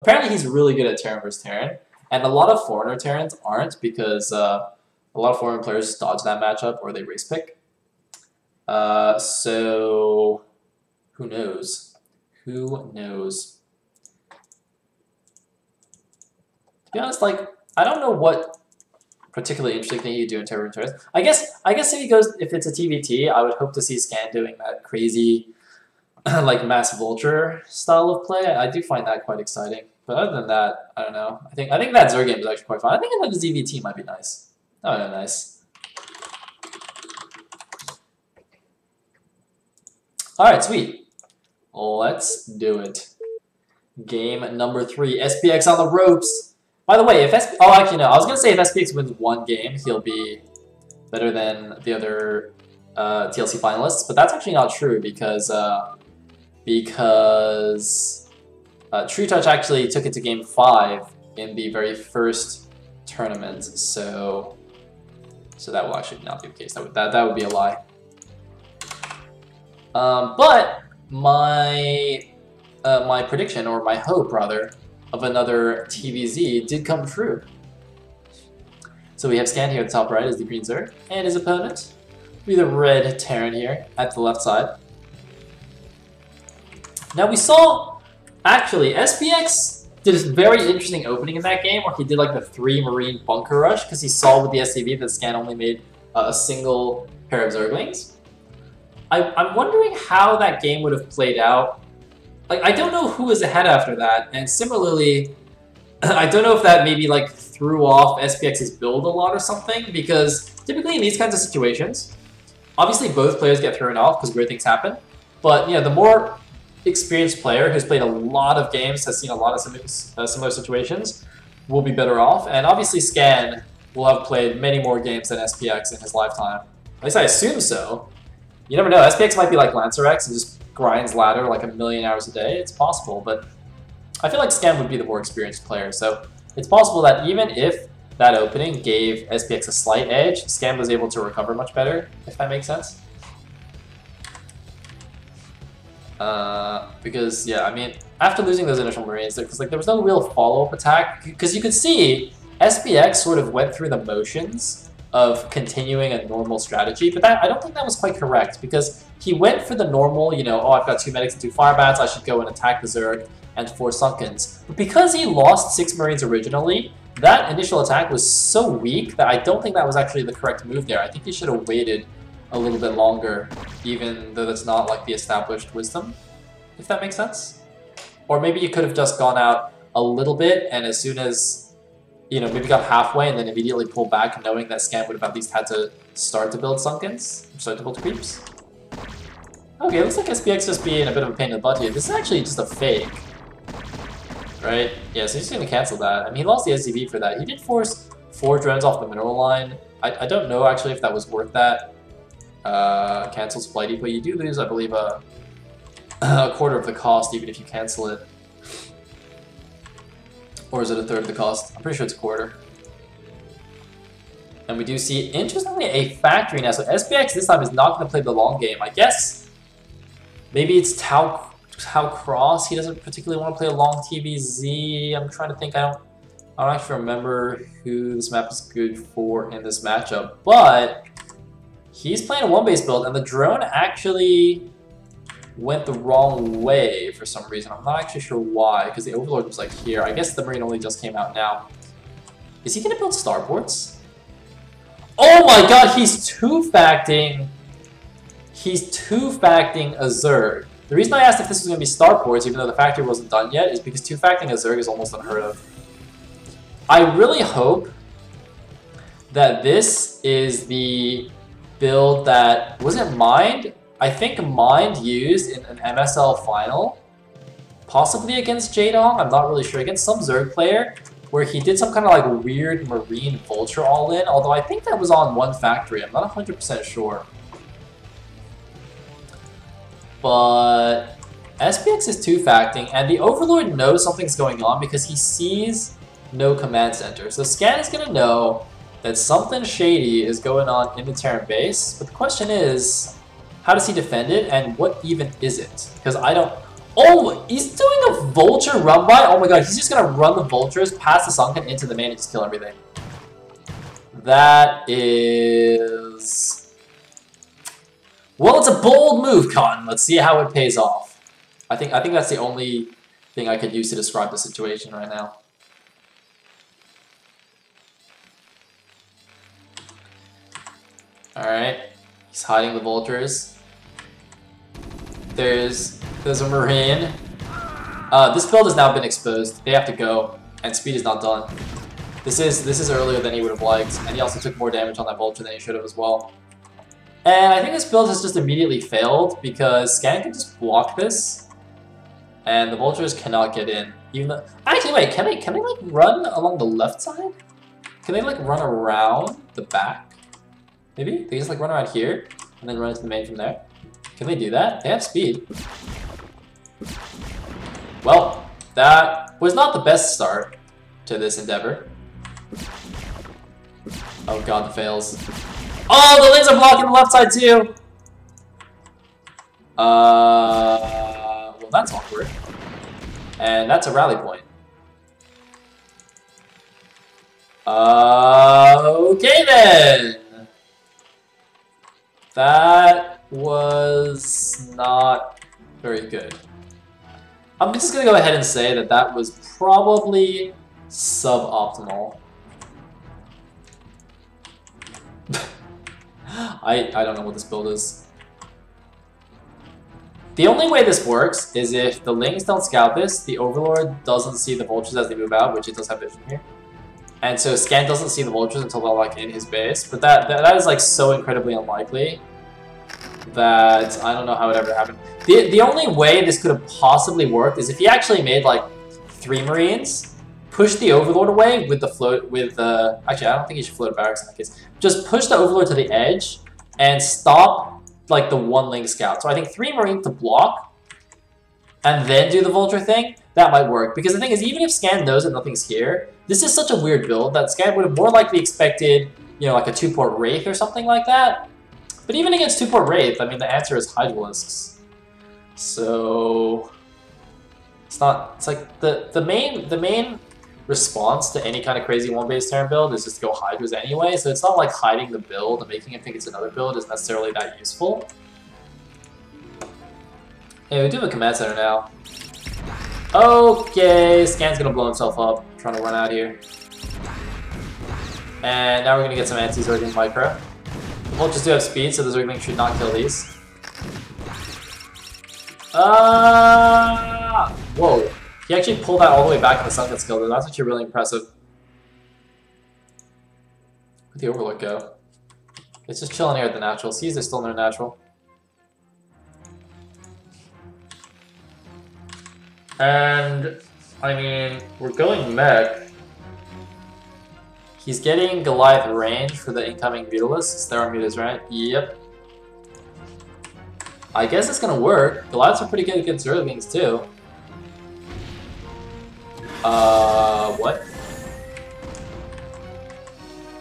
Apparently he's really good at Terran versus Terran, and a lot of foreigner Terrans aren't because a lot of foreign players dodge that matchup or they race pick. So who knows? Who knows? To be honest, like I don't know what particularly interesting thing you do in Terran Terrans. I guess if it's a TVT, I would hope to see Scan doing that crazy like Mass Vulture style of play. I do find that quite exciting. But other than that, I don't know. I think that Zerg game is actually quite fun. I think another ZVT might be nice. Oh, yeah, nice. Alright, sweet. Let's do it. Game number 3. SPX on the ropes. By the way, if oh, actually, no. I was going to say if SPX wins one game, he'll be better than the other TLC finalists. But that's actually not true because True Touch actually took it to game 5 in the very first tournament. So that will actually not be the case. That would be a lie. But my prediction, or my hope rather, of another TVZ did come true. So we have Scan here at the top right as the green Zerg, and his opponent will be the red Terran here at the left side. Now we saw, actually, SPX did a very interesting opening in that game where he did like the 3 Marine bunker rush because he saw with the SCV that Scan only made a single pair of Zerglings. I'm wondering how that game would have played out. Like, I don't know who was ahead after that, and similarly, I don't know if that maybe like threw off SPX's build a lot or something, because typically in these kinds of situations, obviously both players get thrown off because weird things happen, but the more experienced player who's played a lot of games, has seen a lot of similar situations, will be better off, and obviously Scan will have played many more games than SPX in his lifetime. At least I assume so. You never know, SPX might be like LancerX and just grinds ladder like 1,000,000 hours a day. It's possible, but I feel like Scan would be the more experienced player, so it's possible that even if that opening gave SPX a slight edge, Scan was able to recover much better, if that makes sense. Because, yeah, I mean, after losing those initial Marines, there was no real follow-up attack, because you could see SPX sort of went through the motions of continuing a normal strategy, but I don't think that was quite correct, because he went for the normal, oh, I've got 2 medics and 2 fire bats, I should go and attack the Zerg and 4 Sunkens. But because he lost 6 Marines originally, that initial attack was so weak that I don't think that was actually the correct move there. I think he should have waited a little bit longer, even though that's not like the established wisdom, if that makes sense. Or maybe you could have just gone out a little bit, and as soon as maybe got halfway and then immediately pulled back, knowing that Scan would have at least had to start to build Sunkens, start to build creeps. Okay, it looks like SPX just being a bit of a pain in the butt here. This is actually just a fake, right? Yeah, so he's going to cancel that. I mean, he lost the SCV for that. He did force 4 drones off the mineral line. I don't know actually if that was worth that. Cancels Flighty, but you do lose, I believe, a quarter of the cost even if you cancel it. Or is it a third of the cost? I'm pretty sure it's a quarter. And we do see, interestingly, a factory now. So SPX this time is not going to play the long game. I guess maybe it's Tau Cross. He doesn't particularly want to play a long TVZ. I'm trying to think. I don't actually remember who this map is good for in this matchup. But he's playing a 1-base build, and the drone actually went the wrong way for some reason. I'm not actually sure why, because the Overlord was like here. I guess the Marine only just came out now. Is he going to build starports? Oh my god, he's two-facting. He's two-facting a Zerg. The reason I asked if this was going to be starports, even though the factory wasn't done yet, is because two-facting a Zerg is almost unheard of. I really hope that this is the build that... Was it Mind? I think Mind used in an MSL final, possibly against Jaedong, I'm not really sure, against some Zerg player, where he did some kind of like weird Marine Vulture all-in, although I think that was on one factory, I'm not 100% sure. But SPX is two-facting, and the Overlord knows something's going on because he sees no command center. So Scan is going to know that something shady is going on in the Terran base, but the question is, how does he defend it, and what even is it? Because I don't... Oh, he's doing a vulture run by? Oh my god, he's just gonna run the vultures past the sunken into the main and just kill everything. That is... Well, it's a bold move, Cotton. Let's see how it pays off. I think that's the only thing I could use to describe the situation right now. Alright. He's hiding the vultures. There's a Marine. This build has now been exposed. They have to go, and speed is not done. This is earlier than he would have liked, and he also took more damage on that vulture than he should have as well. And I think this build has just immediately failed because Scan can just block this, and the vultures cannot get in. Even though, actually, wait, can they like run along the left side? Can they like run around the back? Maybe they just like run around here and then run into the main from there. Can they do that? They have speed. Well, that was not the best start to this endeavor. Oh god, the fails. Oh, the lanes are blocking the left side too! Well, that's awkward. And that's a rally point. Okay then! That was not very good. I'm just gonna go ahead and say that that was probably suboptimal. I don't know what this build is. The only way this works is if the Lings don't scout this, the Overlord doesn't see the vultures as they move out, which it does have vision here. And so Scan doesn't see the vultures until they're like in his base. But that is like so incredibly unlikely that I don't know how it ever happened. The only way this could have possibly worked is if he actually made like 3 Marines, push the Overlord away with the float actually I don't think he should float barracks in that case. Just push the Overlord to the edge and stop like the 1 Ling scout. So I think 3 Marines to block and then do the vulture thing, that might work. Because the thing is, even if Scan knows that nothing's here, this is such a weird build that Scan would have more likely expected, you know, like a 2-port Wraith or something like that. But even against 2-port Wraith, I mean, the answer is Hydralisks. So it's not, it's like the main response to any kind of crazy 1-base turn build is just to go Hydras anyway, so it's not like hiding the build and making him think it's another build is necessarily that useful. Hey, we do have a command center now. Okay, Scan's gonna blow himself up, trying to run out here. And now we're gonna get some anti-Zergling Micro. The vultures do have speed, so the Zergling should not kill these. Whoa. He actually pulled that all the way back in the sunken skill, though. That's actually really impressive. Where'd the Overlord go? It's just chilling here at the natural. Seas are still in their natural. And, I mean, we're going mech. He's getting Goliath range for the incoming Mutalisks. There are Mutas, right? Yep. I guess it's gonna work. Goliaths are pretty good against Zerglings, too. What?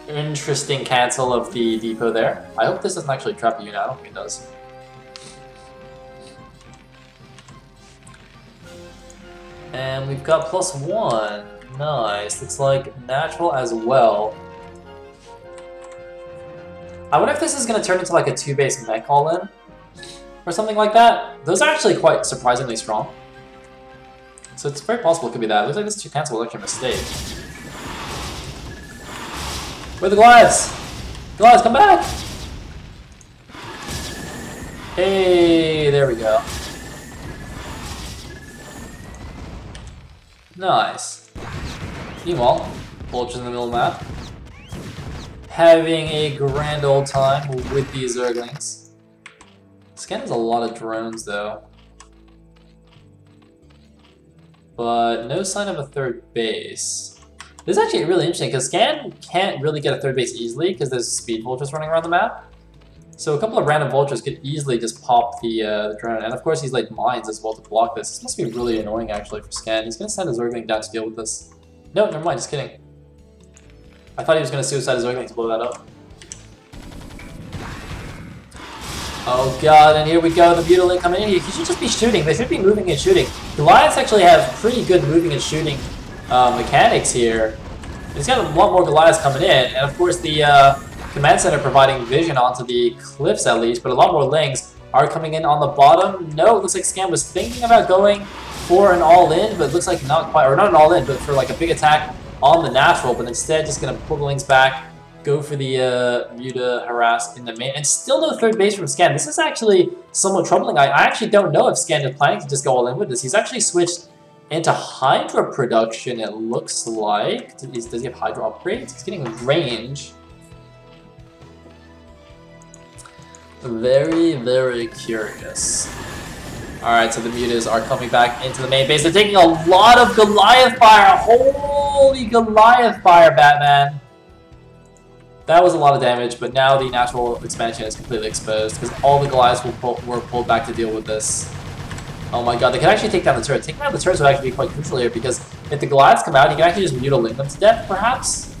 Interesting cancel of the depot there. I hope this doesn't actually trap a unit. I don't think it does. And we've got +1. Nice. Looks like natural as well. I wonder if this is going to turn into like a 2-base mech all-in or something like that. Those are actually quite surprisingly strong. So it's very possible it could be that. It looks like this cancel was actually a mistake. Where are the Goliaths? Goliaths, come back! Hey, there we go. Nice. Meanwhile, Vulture's in the middle of the map. Having a grand old time with these Zerglings. Scan has a lot of drones though. But no sign of a 3rd base. This is actually really interesting because Scan can't really get a 3rd base easily because there's speed vultures running around the map. So a couple of random vultures could easily just pop the drone. And of course he's like mines as well to block this. This must be really annoying actually for Scan. He's going to send his Zergling down to deal with this. No, never mind, just kidding. I thought he was going to suicide his Zergling to blow that up. Oh god, and here we go, the Mutilator coming in here. He should just be shooting. They should be moving and shooting. Goliaths actually have pretty good moving and shooting mechanics here. He's got a lot more Goliaths coming in, and of course the command center providing vision onto the cliffs at least, but a lot more Lings are coming in on the bottom. No, it looks like Scan was thinking about going for an all-in, but it looks like not quite, or not an all-in, but for like a big attack on the natural, but instead just gonna pull the Lings back, go for the Muta harass in the main, and still no third base from Scan. This is actually somewhat troubling. I actually don't know if Scan is planning to just go all in with this. He's actually switched into Hydra production, it looks like. Does he have Hydra upgrades? He's getting range. Very, very curious. Alright, so the Mutas are coming back into the main base. They're taking a lot of Goliath fire. Holy Goliath fire, Batman. That was a lot of damage, but now the natural expansion is completely exposed because all the Goliaths were pulled back to deal with this. Oh my god, they can actually take down the turret. Taking down the turrets would actually be quite crucial here because if the Goliaths come out, you can actually just mutilate them to death, perhaps?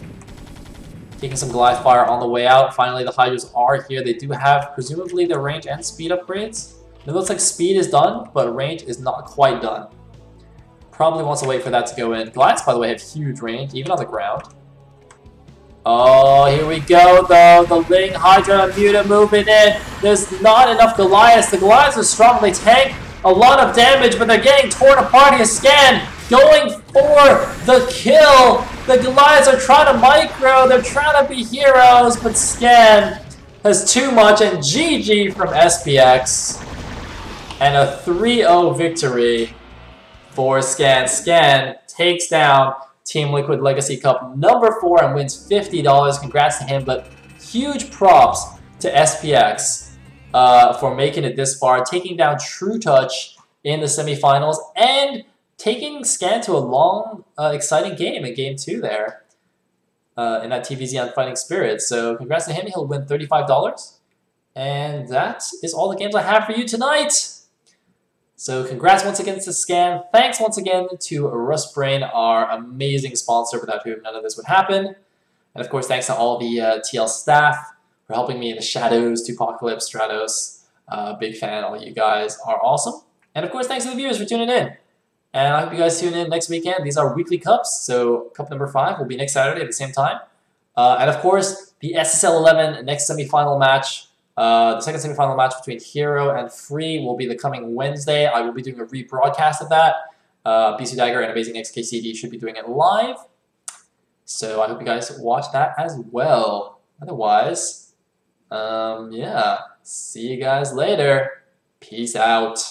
Taking some Goliath fire on the way out. Finally, the Hydras are here. They do have, presumably, their range and speed upgrades. It looks like speed is done, but range is not quite done. Probably wants to wait for that to go in. Goliaths, by the way, have huge range, even on the ground. Oh, here we go, though. The Ling, Hydra, and Muta moving in. There's not enough Goliaths. The Goliaths are strong. They tank a lot of damage, but they're getting torn apart here. Scan going for the kill. The Goliaths are trying to micro. They're trying to be heroes, but Scan has too much. And GG from SPX. And a 3-0 victory for Scan. Scan takes down Team Liquid Legacy Cup number 4 and wins $50. Congrats to him, but huge props to SPX for making it this far, taking down True Touch in the semifinals, and taking Scan to a long, exciting game in Game 2 there in that TVZ on Fighting Spirit. So congrats to him. He'll win $35. And that is all the games I have for you tonight. So congrats once again to Scan. Thanks once again to Rustbrain, our amazing sponsor, without whom none of this would happen. And of course, thanks to all the TL staff for helping me in the shadows, Tupacalypse, Stratos. Big fan, all you guys are awesome. And of course, thanks to the viewers for tuning in. And I hope you guys tune in next weekend. These are weekly cups, so cup number 5 will be next Saturday at the same time. And of course, the SSL 11 next semifinal match. The second semifinal match between Hero and Free will be the coming Wednesday. I will be doing a rebroadcast of that. BC Dagger and Amazing XKCD should be doing it live. So I hope you guys watch that as well. Otherwise, yeah, see you guys later. Peace out.